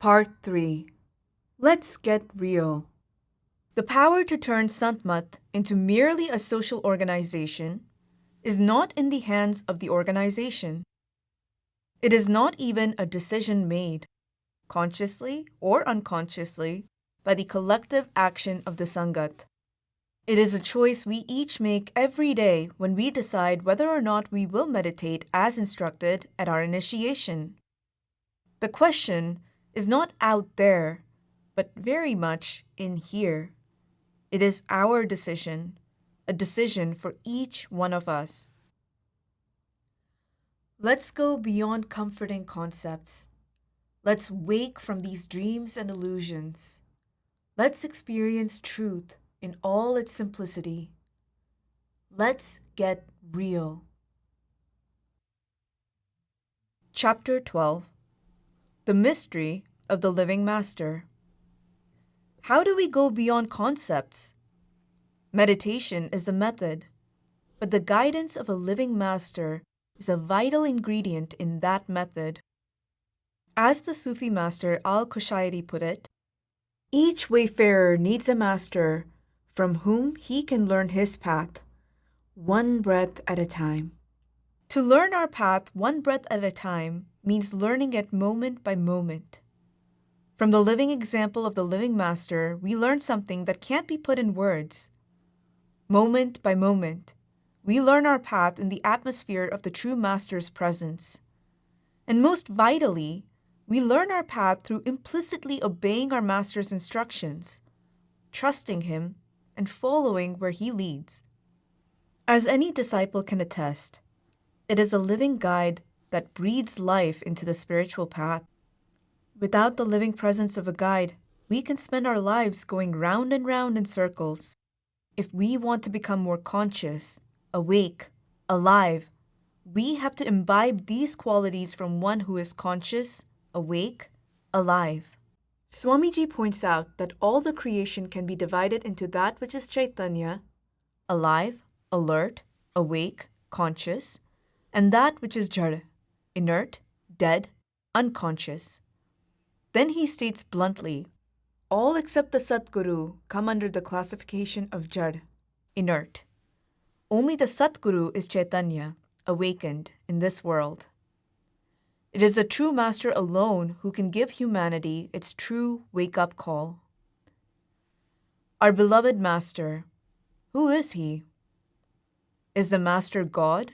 Part 3. Let's get real. The power to turn Santmat into merely a social organization is not in the hands of the organization. It is not even a decision made, consciously or unconsciously, by the collective action of the Sangat. It is a choice we each make every day when we decide whether or not we will meditate as instructed at our initiation. The question is not out there, but very much in here. It is our decision, a decision for each one of us. Let's go beyond comforting concepts. Let's wake from these dreams and illusions. Let's experience truth in all its simplicity. Let's get real. Chapter 12. The Mystery of the Living Master. How do we go beyond concepts? Meditation is the method, but the guidance of a living master is a vital ingredient in that method. As the Sufi master Al-Kushairi put it, each wayfarer needs a master from whom he can learn his path, one breath at a time. To learn our path one breath at a time means learning it moment by moment. From the living example of the living master, we learn something that can't be put in words. Moment by moment, we learn our path in the atmosphere of the true master's presence. And most vitally, we learn our path through implicitly obeying our master's instructions, trusting him, and following where he leads. As any disciple can attest, it is a living guide that breathes life into the spiritual path. Without the living presence of a guide, we can spend our lives going round and round in circles. If we want to become more conscious, awake, alive, we have to imbibe these qualities from one who is conscious, awake, alive. Swamiji points out that all the creation can be divided into that which is Chaitanya, alive, alert, awake, conscious, and that which is Jada, inert, dead, unconscious. Then he states bluntly, all except the Satguru come under the classification of Jad, inert. Only the Satguru is Chaitanya, awakened in this world. It is a true master alone who can give humanity its true wake-up call. Our beloved master, who is he? Is the master God?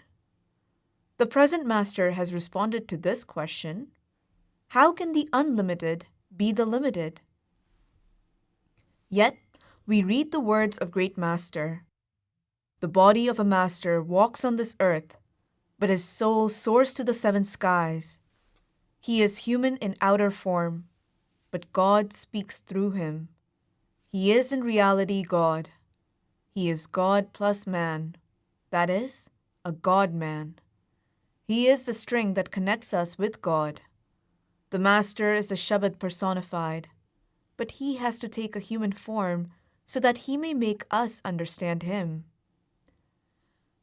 The present master has responded to this question. How can the unlimited be the limited? Yet, we read the words of great master. The body of a master walks on this earth, but his soul soars to the seven skies. He is human in outer form, but God speaks through him. He is in reality God. He is God plus man, that is, a God-man. He is the string that connects us with God. The master is the Shabad personified, but he has to take a human form so that he may make us understand him.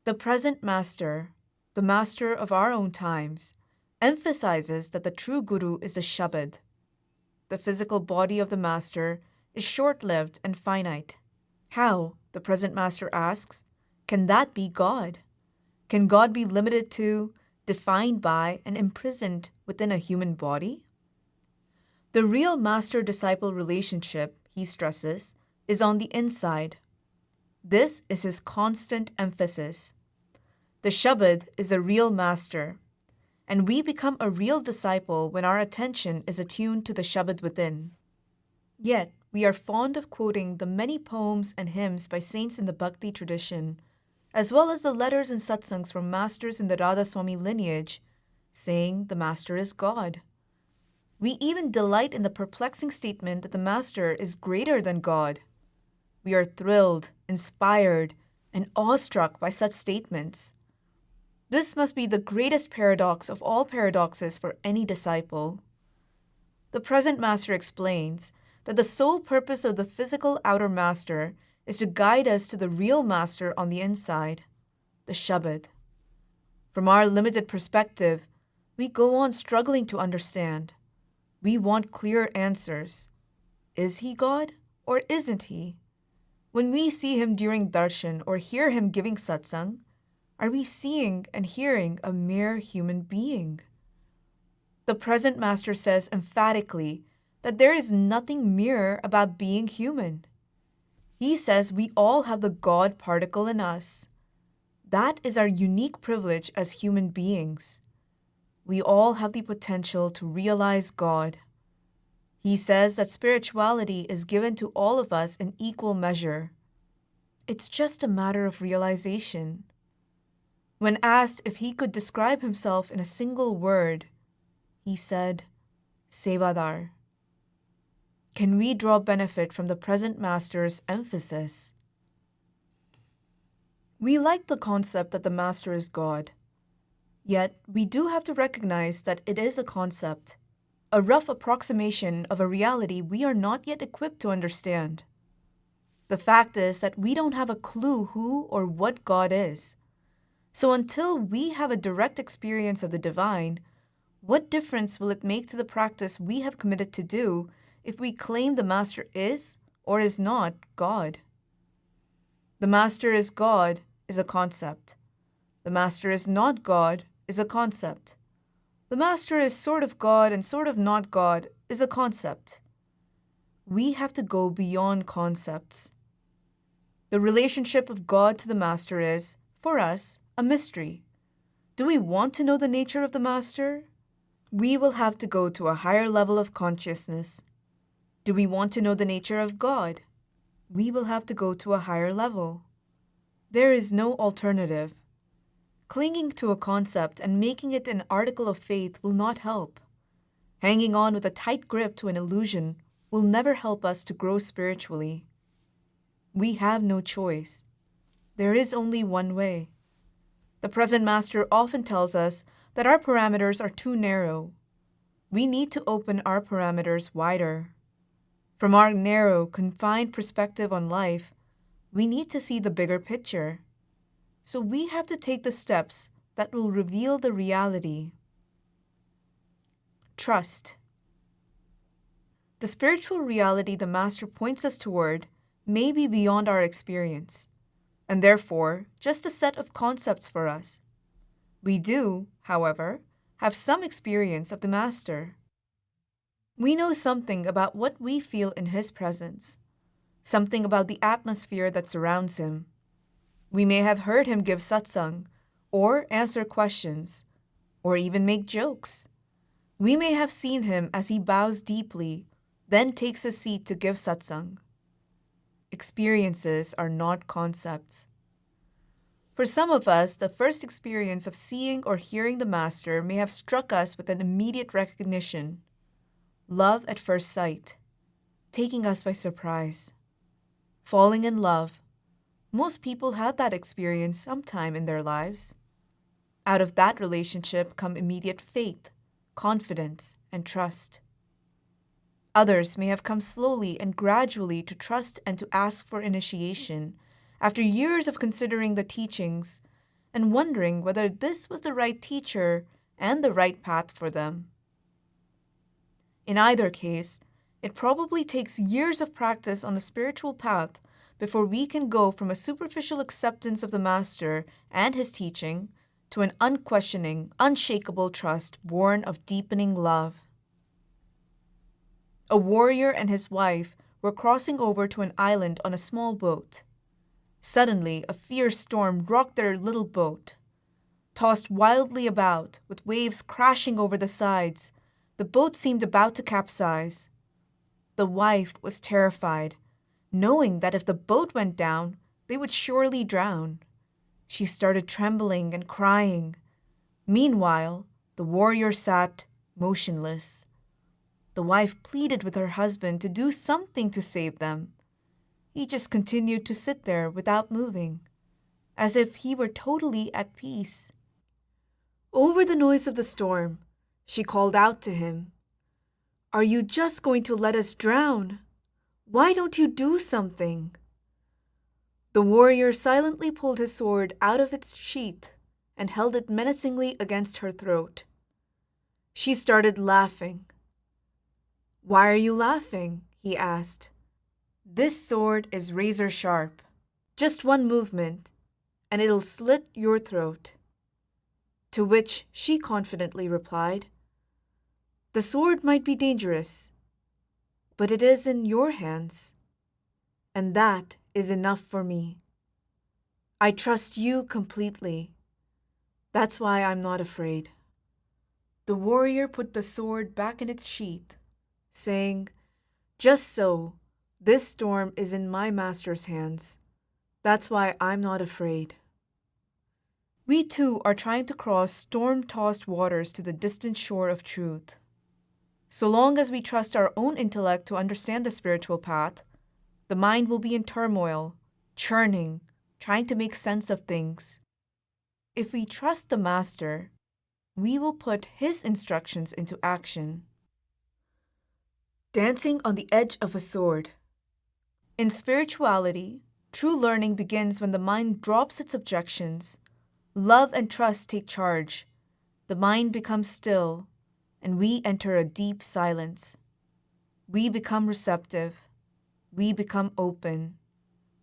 The present master, the master of our own times, emphasizes that the true guru is a Shabad. The physical body of the master is short-lived and finite. How, the present master asks, can that be God? Can God be limited to, defined by, and imprisoned within a human body? The real master-disciple relationship, he stresses, is on the inside. This is his constant emphasis. The Shabad is a real master, and we become a real disciple when our attention is attuned to the Shabad within. Yet, we are fond of quoting the many poems and hymns by saints in the Bhakti tradition, as well as the letters and satsangs from masters in the Radha Soami lineage, saying the master is God. We even delight in the perplexing statement that the master is greater than God. We are thrilled, inspired, and awestruck by such statements. This must be the greatest paradox of all paradoxes for any disciple. The present master explains that the sole purpose of the physical outer master is to guide us to the real master on the inside, the Shabad. From our limited perspective, we go on struggling to understand. We want clear answers. Is he God or isn't he? When we see him during darshan or hear him giving satsang, are we seeing and hearing a mere human being? The present master says emphatically that there is nothing mere about being human. He says we all have the God particle in us. That is our unique privilege as human beings. We all have the potential to realize God. He says that spirituality is given to all of us in equal measure. It's just a matter of realization. When asked if he could describe himself in a single word, he said, Sevadar. Can we draw benefit from the present master's emphasis? We like the concept that the master is God. Yet, we do have to recognize that it is a concept, a rough approximation of a reality we are not yet equipped to understand. The fact is that we don't have a clue who or what God is. So until we have a direct experience of the divine, what difference will it make to the practice we have committed to do if we claim the master is or is not God? The master is God is a concept. The master is not God is a concept. The master is sort of God and sort of not God is a concept. We have to go beyond concepts. The relationship of God to the master is, for us, a mystery. Do we want to know the nature of the master? We will have to go to a higher level of consciousness. Do we want to know the nature of God? We will have to go to a higher level. There is no alternative. Clinging to a concept and making it an article of faith will not help. Hanging on with a tight grip to an illusion will never help us to grow spiritually. We have no choice. There is only one way. The present master often tells us that our parameters are too narrow. We need to open our parameters wider. From our narrow, confined perspective on life, we need to see the bigger picture. So we have to take the steps that will reveal the reality. Trust. The spiritual reality the master points us toward may be beyond our experience, and therefore just a set of concepts for us. We do, however, have some experience of the master. We know something about what we feel in his presence, something about the atmosphere that surrounds him. We may have heard him give satsang, or answer questions, or even make jokes. We may have seen him as he bows deeply, then takes a seat to give satsang. Experiences are not concepts. For some of us, the first experience of seeing or hearing the master may have struck us with an immediate recognition, love at first sight, taking us by surprise. Falling in love. Most people have that experience sometime in their lives. Out of that relationship come immediate faith, confidence, and trust. Others may have come slowly and gradually to trust and to ask for initiation after years of considering the teachings and wondering whether this was the right teacher and the right path for them. In either case, it probably takes years of practice on the spiritual path before we can go from a superficial acceptance of the master and his teaching to an unquestioning, unshakable trust born of deepening love. A warrior and his wife were crossing over to an island on a small boat. Suddenly, a fierce storm rocked their little boat. Tossed wildly about, with waves crashing over the sides, the boat seemed about to capsize. The wife was terrified, knowing that if the boat went down, they would surely drown. She started trembling and crying. Meanwhile, the warrior sat motionless. The wife pleaded with her husband to do something to save them. He just continued to sit there without moving, as if he were totally at peace. Over the noise of the storm, she called out to him, "Are you just going to let us drown? Why don't you do something?" The warrior silently pulled his sword out of its sheath and held it menacingly against her throat. She started laughing. "Why are you laughing?" he asked. "This sword is razor sharp. Just one movement, and it'll slit your throat." To which she confidently replied, "The sword might be dangerous, but it is in your hands, and that is enough for me. I trust you completely. That's why I'm not afraid." The warrior put the sword back in its sheath, saying, "Just so, this storm is in my master's hands. That's why I'm not afraid." We too are trying to cross storm-tossed waters to the distant shore of truth. So long as we trust our own intellect to understand the spiritual path, the mind will be in turmoil, churning, trying to make sense of things. If we trust the Master, we will put his instructions into action. Dancing on the edge of a sword. In spirituality, true learning begins when the mind drops its objections. Love and trust take charge. The mind becomes still, and we enter a deep silence. We become receptive. We become open.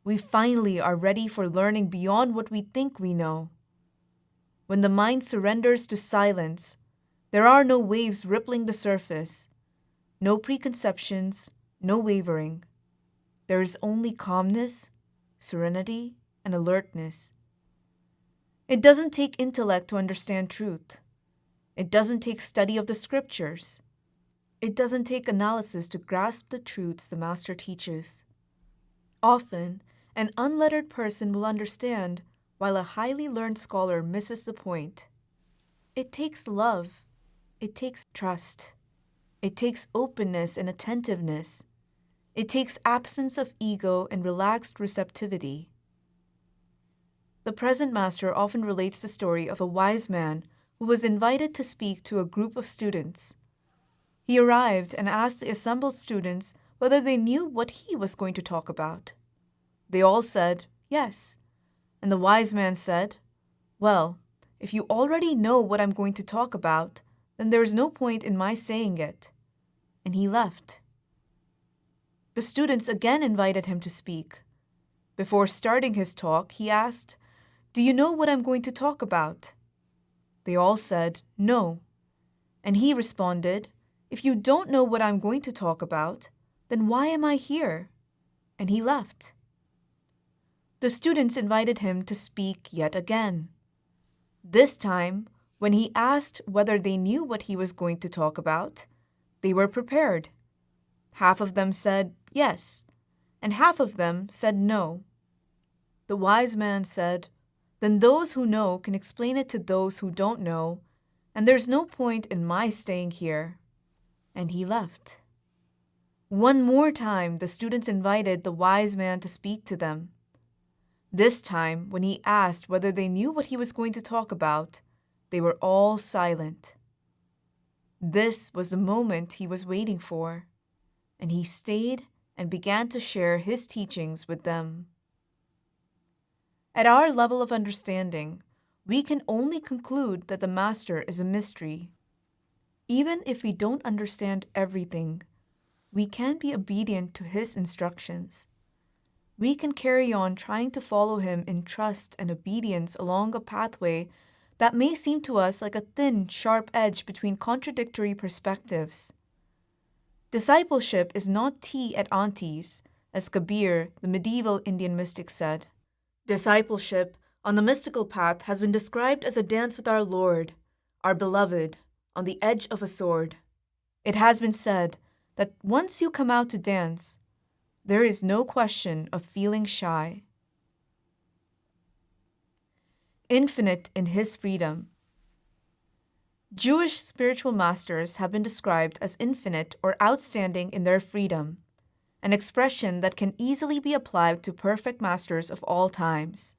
We finally are ready for learning beyond what we think we know. When the mind surrenders to silence, there are no waves rippling the surface, no preconceptions, no wavering. There is only calmness, serenity, and alertness. It doesn't take intellect to understand truth. It doesn't take study of the scriptures. It doesn't take analysis to grasp the truths the Master teaches. Often, an unlettered person will understand, while a highly learned scholar misses the point. It takes love. It takes trust. It takes openness and attentiveness. It takes absence of ego and relaxed receptivity. The present Master often relates the story of a wise man who was invited to speak to a group of students. He arrived and asked the assembled students whether they knew what he was going to talk about. They all said, "Yes." And the wise man said, "Well, if you already know what I'm going to talk about, then there is no point in my saying it." And he left. The students again invited him to speak. Before starting his talk, he asked, "Do you know what I'm going to talk about?" They all said, "No." And he responded, "If you don't know what I'm going to talk about, then why am I here?" And he left. The students invited him to speak yet again. This time, when he asked whether they knew what he was going to talk about, they were prepared. Half of them said yes, and half of them said no. The wise man said, "Then those who know can explain it to those who don't know, and there's no point in my staying here." And he left. One more time, the students invited the wise man to speak to them. This time, when he asked whether they knew what he was going to talk about, they were all silent. This was the moment he was waiting for, and he stayed and began to share his teachings with them. At our level of understanding, we can only conclude that the Master is a mystery. Even if we don't understand everything, we can be obedient to his instructions. We can carry on trying to follow him in trust and obedience along a pathway that may seem to us like a thin, sharp edge between contradictory perspectives. Discipleship is not tea at Auntie's, as Kabir, the medieval Indian mystic, said. Discipleship on the mystical path has been described as a dance with our Lord, our beloved, on the edge of a sword. It has been said that once you come out to dance, there is no question of feeling shy. Infinite in his freedom. Jewish spiritual masters have been described as infinite or outstanding in their freedom, an expression that can easily be applied to perfect masters of all times.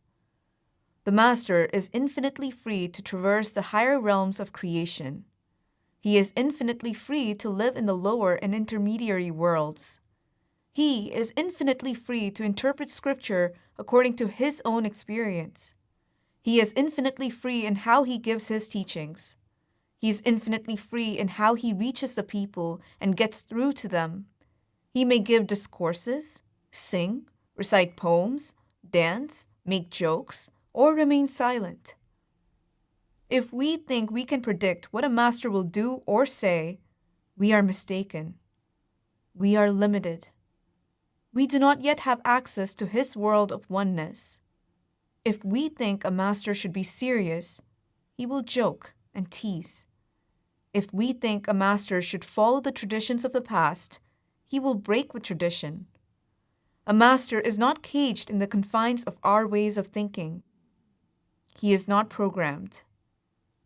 The Master is infinitely free to traverse the higher realms of creation. He is infinitely free to live in the lower and intermediary worlds. He is infinitely free to interpret Scripture according to his own experience. He is infinitely free in how he gives his teachings. He is infinitely free in how he reaches the people and gets through to them. He may give discourses, sing, recite poems, dance, make jokes, or remain silent. If we think we can predict what a master will do or say, we are mistaken. We are limited. We do not yet have access to his world of oneness. If we think a master should be serious, he will joke and tease. If we think a master should follow the traditions of the past, he will break with tradition. A master is not caged in the confines of our ways of thinking. He is not programmed.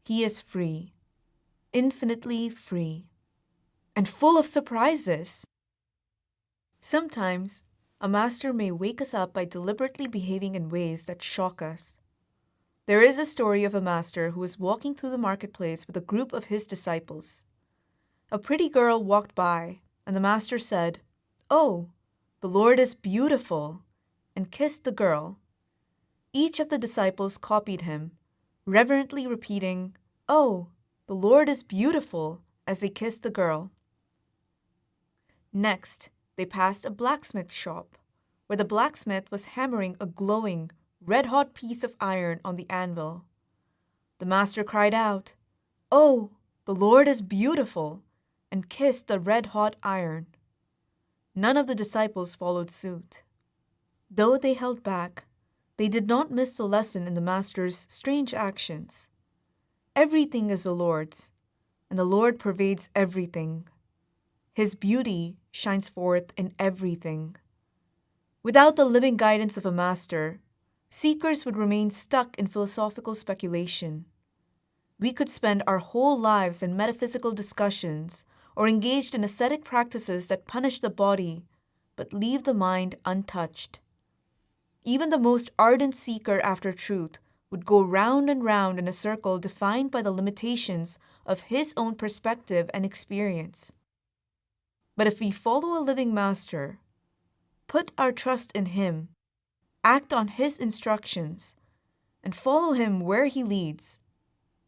He is free, infinitely free, and full of surprises. Sometimes, a master may wake us up by deliberately behaving in ways that shock us. There is a story of a master who was walking through the marketplace with a group of his disciples. A pretty girl walked by, and the master said, "Oh, the Lord is beautiful," and kissed the girl. Each of the disciples copied him, reverently repeating, "Oh, the Lord is beautiful," as they kissed the girl. Next, they passed a blacksmith shop, where the blacksmith was hammering a glowing, red-hot piece of iron on the anvil. The master cried out, "Oh, the Lord is beautiful," and kissed the red-hot iron. None of the disciples followed suit. Though they held back, they did not miss the lesson in the master's strange actions. Everything is the Lord's, and the Lord pervades everything. His beauty shines forth in everything. Without the living guidance of a master, seekers would remain stuck in philosophical speculation. We could spend our whole lives in metaphysical discussions or engaged in ascetic practices that punish the body, but leave the mind untouched. Even the most ardent seeker after truth would go round and round in a circle defined by the limitations of his own perspective and experience. But if we follow a living master, put our trust in him, act on his instructions, and follow him where he leads,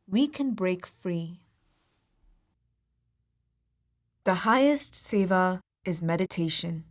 we can break free. The highest seva is meditation.